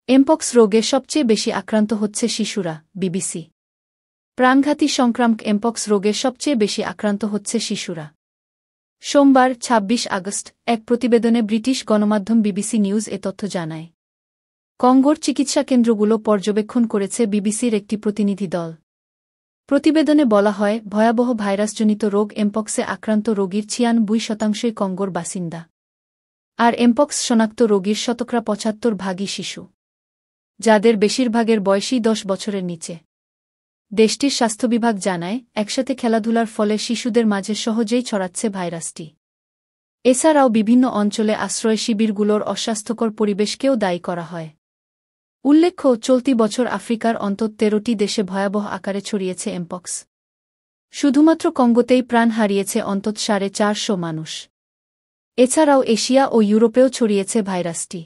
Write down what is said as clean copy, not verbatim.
Mpox রোগে সবচেয়ে বেশি আক্রান্ত হচ্ছে শিশুরা, বিবিসি। প্রাণঘাতী সংক্রামক এমপক্স রোগে সবচেয়ে বেশি আক্রান্ত হচ্ছে শিশুরা। সোমবার ২৬ আগস্ট এক প্রতিবেদনে ব্রিটিশ গণমাধ্যম বিবিসি নিউজ এ তথ্য জানায়। কঙ্গোর চিকিৎসা কেন্দ্রগুলো পর্যবেক্ষণ করেছে বিবিসির একটি প্রতিনিধি দল। প্রতিবেদনে বলা হয়, ভয়াবহ ভাইরাসজনিত রোগ এমপক্সে আক্রান্ত রোগীর ৯৬% কঙ্গোর বাসিন্দা। আর এমপক্স শনাক্ত রোগীর শতকরা ৭৫% শিশু, যাদের বেশিরভাগের বয়সই ১০ বছরের নিচে। দেশটির স্বাস্থ্য বিভাগ জানায়, একসাথে খেলাধুলার ফলে শিশুদের মাঝে সহজেই ছড়াচ্ছে ভাইরাসটি। এছাড়াও বিভিন্ন অঞ্চলে আশ্রয় শিবিরগুলোর অস্বাস্থ্যকর পরিবেশকেও দায়ী করা হয়। উল্লেখ্য, চলতি বছর আফ্রিকার অন্তত ১৩টি দেশে ভয়াবহ আকারে ছড়িয়েছে এমপক্স। শুধুমাত্র কঙ্গোতেই প্রাণ হারিয়েছে অন্তত ৪৫০ মানুষ। এছাড়াও এশিয়া ও ইউরোপেও ছড়িয়েছে ভাইরাসটি।